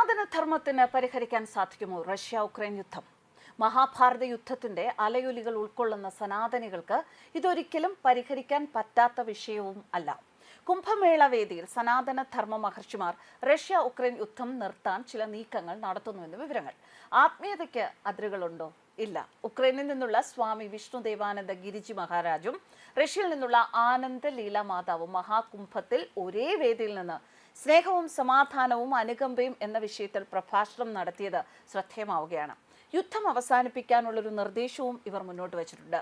സനാതനധർമ്മത്തിന് പരിഹരിക്കാൻ സാധിക്കുമോ Russia Ukraine യുദ്ധം? മഹാഭാരത യുദ്ധത്തിന്റെ അലയൊലികൾ ഉൾക്കൊള്ളുന്ന സനാതനികൾക്ക് ഇതൊരിക്കലും പരിഹരിക്കാൻ പറ്റാത്ത വിഷയവും അല്ല. കുംഭമേള വേദിയിൽ സനാതനധർമ്മ മഹർഷിമാർ റഷ്യ ഉക്രൈൻ യുദ്ധം നിർത്താൻ ചില നീക്കങ്ങൾ നടത്തുന്നുവെന്ന് വിവരങ്ങൾ. ആത്മീയതയ്ക്ക് അതിരുകളുണ്ടോ? ഇല്ല. ഉക്രൈനിൽ നിന്നുള്ള സ്വാമി വിഷ്ണുദേവാനന്ദ ഗിരിജി മഹാരാജും റഷ്യയിൽ നിന്നുള്ള ആനന്ദ ലീല മാതാവും മഹാകുംഭത്തിൽ ഒരേ വേദിയിൽ നിന്ന് സ്നേഹവും സമാധാനവും അനുകമ്പയും എന്ന വിഷയത്തിൽ പ്രഭാഷണം നടത്തിയത് ശ്രദ്ധേയമാവുകയാണ്. യുദ്ധം അവസാനിപ്പിക്കാനുള്ളൊരു നിർദ്ദേശവും ഇവർ മുന്നോട്ട് വച്ചിട്ടുണ്ട്.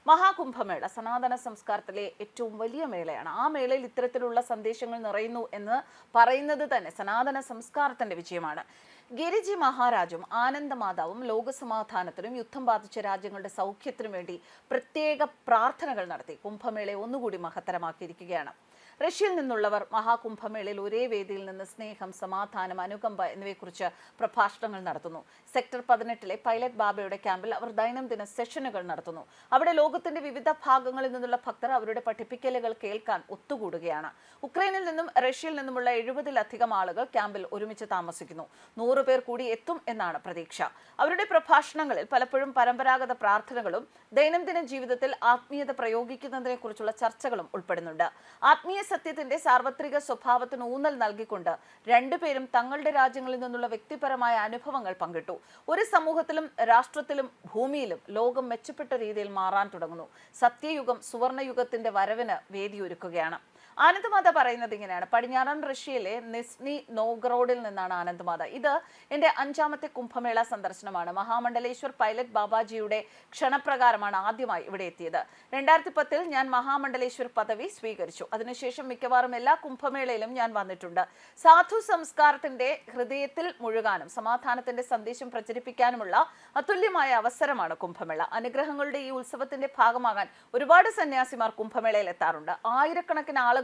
മഹാകുംഭമേള സനാതന സംസ്കാരത്തിലെ ഏറ്റവും വലിയ മേളയാണ്. ആ മേളയിൽ ഇത്തരത്തിലുള്ള സന്ദേശങ്ങൾ നിറയുന്നു എന്ന് പറയുന്നത് തന്നെ സനാതന സംസ്കാരത്തിന്റെ വിജയമാണ്. ഗിരിജി മഹാരാജും ആനന്ദമാതാവും ലോകസമാധാനത്തിനും യുദ്ധം ബാധിച്ച രാജ്യങ്ങളുടെ സൗഖ്യത്തിനും വേണ്ടി പ്രത്യേക പ്രാർത്ഥനകൾ നടത്തി കുംഭമേളയെ ഒന്നുകൂടി മഹത്തരമാക്കിയിരിക്കുകയാണ്. റഷ്യയിൽ നിന്നുള്ളവർ മഹാകുംഭമേളയിൽ ഒരേ വേദിയിൽ നിന്ന് സ്നേഹം, സമാധാനം, അനുകമ്പ എന്നിവയെക്കുറിച്ച് പ്രഭാഷണങ്ങൾ നടത്തുന്നു. സെക്ടർ 18 പൈലറ്റ് ബാബയുടെ ക്യാമ്പിൽ അവർ ദൈനംദിന സെഷനുകൾ നടത്തുന്നു. അവിടെ ലോകത്തിന്റെ വിവിധ ഭാഗങ്ങളിൽ നിന്നുള്ള ഭക്തർ അവരുടെ പഠിപ്പിക്കലുകൾ കേൾക്കാൻ ഒത്തുകൂടുകയാണ്. ഉക്രൈനിൽ നിന്നും റഷ്യയിൽ നിന്നുമുള്ള 70-ലധികം ആളുകൾ ക്യാമ്പിൽ ഒരുമിച്ച് താമസിക്കുന്നു. 100 പേർ കൂടി എത്തും എന്നാണ് പ്രതീക്ഷ. അവരുടെ പ്രഭാഷണങ്ങളിൽ പലപ്പോഴും പരമ്പരാഗത പ്രാർത്ഥനകളും ദൈനംദിന ജീവിതത്തിൽ ആത്മീയത പ്രയോഗിക്കുന്നതിനെ കുറിച്ചുള്ള ചർച്ചകളും ഉൾപ്പെടുന്നുണ്ട്. ആത്മീയ സത്യത്തിന്റെ സാർവത്രിക സ്വഭാവത്തിന് ഊന്നൽ നൽകിക്കൊണ്ട് രണ്ടുപേരും തങ്ങളുടെ രാജ്യങ്ങളിൽ നിന്നുള്ള വ്യക്തിപരമായ അനുഭവങ്ങൾ പങ്കിട്ടു. ഒരു സമൂഹത്തിലും രാഷ്ട്രത്തിലും ഭൂമിയിലും ലോകം മെച്ചപ്പെട്ട രീതിയിൽ മാറാൻ തുടങ്ങുന്നു. സത്യയുഗം, സുവർണയുഗത്തിന്റെ വരവിന് വേദിയൊരുക്കുകയാണ്. ആനന്ദമാത പറയുന്നത് ഇങ്ങനെയാണ്. പടിഞ്ഞാറൻ റഷ്യയിലെ നിസ്നി നോവ്ഗോറോഡിൽ നിന്നാണ് ആനന്ദമാത. ഇത് എൻ്റെ 5ാമത്തെ കുംഭമേള സന്ദർശനമാണ്. മഹാമണ്ഡലേശ്വർ പൈലറ്റ് ബാബാജിയുടെ ക്ഷണപ്രകാരമാണ് ആദ്യമായി ഇവിടെ എത്തിയത്. 2010 ഞാൻ മഹാമണ്ഡലേശ്വർ പദവി സ്വീകരിച്ചു. അതിനുശേഷം മിക്കവാറും എല്ലാ കുംഭമേളയിലും ഞാൻ വന്നിട്ടുണ്ട്. സാധു സംസ്കാരത്തിന്റെ ഹൃദയത്തിൽ മുഴുകാനും സമാധാനത്തിന്റെ സന്ദേശം പ്രചരിപ്പിക്കാനുമുള്ള അതുല്യമായ അവസരമാണ് കുംഭമേള. അനുഗ്രഹങ്ങളുടെ ഈ ഉത്സവത്തിന്റെ ഭാഗമാകാൻ ഒരുപാട് സന്യാസിമാർ കുംഭമേളയിൽ എത്താറുണ്ട്. ആയിരക്കണക്കിന് ആളുകൾക്ക്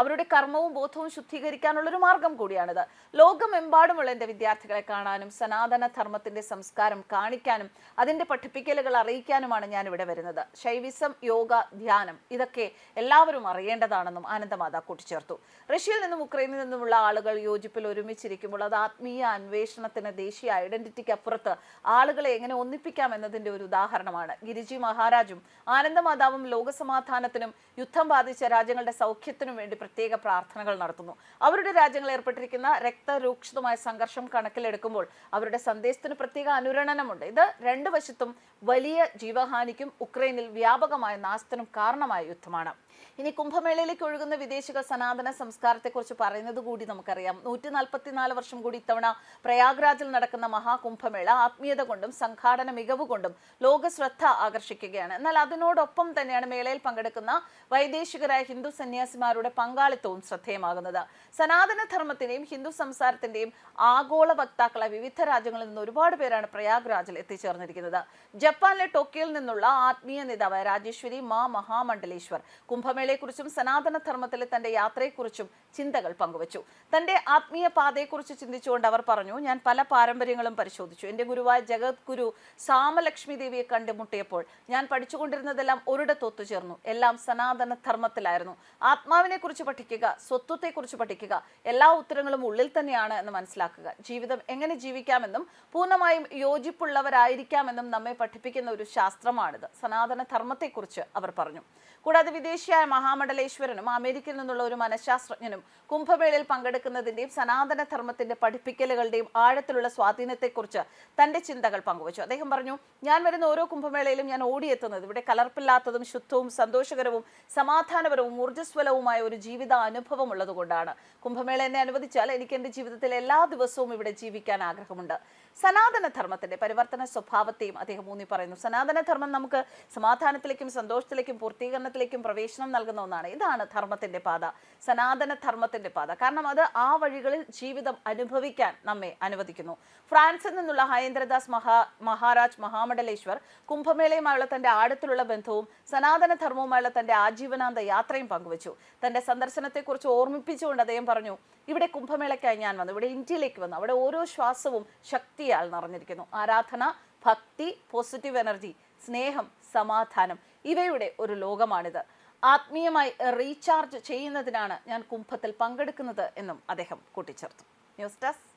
അവരുടെ കർമ്മവും ബോധവും ശുദ്ധീകരിക്കാനുള്ളൊരു മാർഗം കൂടിയാണിത്. ലോകമെമ്പാടുമുള്ള എൻ്റെ വിദ്യാർത്ഥികളെ കാണാനും സനാതന ധർമ്മത്തിന്റെ സംസ്കാരം കാണിക്കാനും അതിന്റെ പഠിപ്പിക്കലുകൾ അറിയിക്കാനുമാണ് ഞാൻ ഇവിടെ വരുന്നത്. ശൈവിസം, യോഗ, ധ്യാനം ഇതൊക്കെ എല്ലാവരും അറിയേണ്ടതാണെന്നും ആനന്ദമാത കൂട്ടിച്ചേർത്തു. റഷ്യയിൽ നിന്നും ഉക്രൈനിൽ നിന്നുമുള്ള ആളുകൾ യോജിപ്പിൽ ഒരുമിച്ചിരിക്കുമ്പോൾ അത് ആത്മീയ അന്വേഷണത്തിന്, ദേശീയ ഐഡന്റിറ്റിക്ക് അപ്പുറത്ത് ആളുകളെ എങ്ങനെ ഒന്നിപ്പിക്കാം എന്നതിന്റെ ഒരു ഉദാഹരണമാണ്. ഗിരിജി മഹാരാജും ആനന്ദമാതാവും ലോകസമാധാനത്തിനും യുദ്ധം ബാധിച്ച രാജ്യങ്ങളുടെ സൗഖ്യത്തിനും വേണ്ടി പ്രത്യേക പ്രാർത്ഥനകൾ നടത്തുന്നു. അവരുടെ രാജ്യങ്ങൾ ഏർപ്പെട്ടിരിക്കുന്ന രക്തരൂക്ഷിതമായ സംഘർഷം കണക്കിലെടുക്കുമ്പോൾ അവരുടെ സന്ദേശത്തിന് പ്രത്യേക അനുരണനമുണ്ട്. ഇത് രണ്ടു വശത്തും വലിയ ജീവഹാനിക്കും ഉക്രൈനിൽ വ്യാപകമായ നാശത്തിനും കാരണമായ യുദ്ധമാണ്. ഇനി കുംഭമേളയിലേക്ക് ഒഴുകുന്ന വിദേശികൾ സനാതന സംസ്കാരത്തെക്കുറിച്ച് പറയുന്നത് കൂടി നമുക്കറിയാം. 144 വർഷം കൂടി ഇത്തവണ പ്രയാഗ്രാജിൽ നടക്കുന്ന മഹാകുംഭമേള ആത്മീയത കൊണ്ടും സംഘാടന മികവ് കൊണ്ടും ലോക ശ്രദ്ധ ആകർഷിക്കുകയാണ്. എന്നാൽ അതിനോടൊപ്പം തന്നെയാണ് മേളയിൽ പങ്കെടുക്കുന്ന വൈദേശികരായ ഹിന്ദു സന്യാസിമാരുടെ പങ്കാളിത്തവും ശ്രദ്ധേയമാകുന്നത്. സനാതന ധർമ്മത്തിന്റെയും ഹിന്ദു സംസാരത്തിന്റെയും ആഗോള വക്താക്കളായ വിവിധ രാജ്യങ്ങളിൽ നിന്ന് ഒരുപാട് പേരാണ് പ്രയാഗ്രാജിൽ എത്തിച്ചേർന്നിരിക്കുന്നത്. ജപ്പാനിലെ ടോക്കിയോയിൽ നിന്നുള്ള ആത്മീയ നേതാവായ രാജേശ്വരി മാ മഹാമണ്ഡലേശ്വർ കുംഭമേളയെക്കുറിച്ചും സനാതന ധർമ്മത്തിലെ തന്റെ യാത്രയെക്കുറിച്ചും ചിന്തകൾ പങ്കുവച്ചു. തന്റെ ആത്മീയ പാതയെക്കുറിച്ച് ചിന്തിച്ചുകൊണ്ട് അവർ പറഞ്ഞു, ഞാൻ പല പാരമ്പര്യങ്ങളും പരിശോധിച്ചു. എൻ്റെ ഗുരുവായ ജഗദ്ഗുരു സാമലക്ഷ്മി ദേവിയെ കണ്ടുമുട്ടിയപ്പോൾ ഞാൻ പഠിച്ചുകൊണ്ടിരുന്നതെല്ലാം ഒരിടത്ത് ഒത്തുചേർന്നു. എല്ലാം സനാതന ധർമ്മത്തിലായിരുന്നു. ആത്മാവിനെ കുറിച്ച് പഠിക്കുക, സ്വത്വത്തെക്കുറിച്ച് പഠിക്കുക, എല്ലാ ഉത്തരങ്ങളും ഉള്ളിൽ തന്നെയാണ് എന്ന് മനസ്സിലാക്കുക. ജീവിതം എങ്ങനെ ജീവിക്കാമെന്നും പൂർണ്ണമായും യോജിപ്പുള്ളവരായിരിക്കാമെന്നും നമ്മെ പഠിപ്പിക്കുന്ന ഒരു ശാസ്ത്രമാണിത്. സനാതന ധർമ്മത്തെക്കുറിച്ച് അവർ പറഞ്ഞു. കൂടാതെ വിദേശിയായ മഹാമണ്ഡലേശ്വരനും അമേരിക്കയിൽ നിന്നുള്ള ഒരു മനഃശാസ്ത്രജ്ഞനും കുംഭമേളയിൽ പങ്കെടുക്കുന്നതിന്റെയും സനാതന ധർമ്മത്തിന്റെ പഠിപ്പിക്കലുകളുടെയും ആഴത്തിലുള്ള സ്വാധീനത്തെക്കുറിച്ച് തന്റെ ചിന്തകൾ പങ്കുവച്ചു. അദ്ദേഹം പറഞ്ഞു, ഞാൻ വരുന്ന ഓരോ കുംഭമേളയിലും ഞാൻ ഓടിയെത്തുന്നത് ഇവിടെ കലർപ്പില്ലാത്തതും ശുദ്ധവും സന്തോഷകരവും സമാധാനപരവും ഊർജ്ജസ്വലവുമായ ഒരു ജീവിത അനുഭവം ഉള്ളതുകൊണ്ടാണ്. കുംഭമേള എന്നെ അനുവദിച്ചാൽ എനിക്ക് എൻ്റെ ജീവിതത്തിൽ എല്ലാ ദിവസവും ഇവിടെ ജീവിക്കാൻ ആഗ്രഹമുണ്ട്. സനാതന ധർമ്മത്തിന്റെ പരിവർത്തന സ്വഭാവത്തെയും അദ്ദേഹം ഊന്നി പറയുന്നു. സനാതന ധർമ്മം നമുക്ക് സമാധാനത്തിലേക്കും സന്തോഷത്തിലേക്കും പൂർത്തീകരണത്തിലേക്കും പ്രവേശനം നൽകുന്ന ഒന്നാണ്. ഇതാണ് ധർമ്മത്തിന്റെ പാത, സനാതന ധർമ്മത്തിന്റെ പാത. കാരണം അത് ആ വഴികളിൽ ജീവിതം അനുഭവിക്കാൻ നമ്മെ അനുവദിക്കുന്നു. ഫ്രാൻസിൽ നിന്നുള്ള ഹയേന്ദ്രദാസ് മഹാരാജ് മഹാമണ്ഡലേശ്വർ കുംഭമേളയുമായുള്ള തന്റെ ആഴത്തിലുള്ള ബന്ധവും സനാതന ധർമ്മവുമായുള്ള തന്റെ ആജീവനാന്ത യാത്രയും പങ്കുവച്ചു. തന്റെ സന്ദർശനത്തെക്കുറിച്ച് ഓർമ്മിപ്പിച്ചുകൊണ്ട് അദ്ദേഹം പറഞ്ഞു, ഇവിടെ കുംഭമേളയ്ക്കായി ഞാൻ വന്നു, ഇവിടെ ഇന്ത്യയിലേക്ക് വന്നു. അവിടെ ഓരോ ശ്വാസവും ശക്തിയാൽ നിറഞ്ഞിരിക്കുന്നു. ആരാധന, ഭക്തി, പോസിറ്റീവ് എനർജി, സ്നേഹം, സമാധാനം ഇവയുടെ ഒരു ലോകമാണിത്. ആത്മീയമായി റീചാർജ് ചെയ്യുന്നതിനാണ് ഞാൻ കുംഭത്തിൽ പങ്കെടുക്കുന്നത് എന്നും അദ്ദേഹം കൂട്ടിച്ചേർത്തു. News desk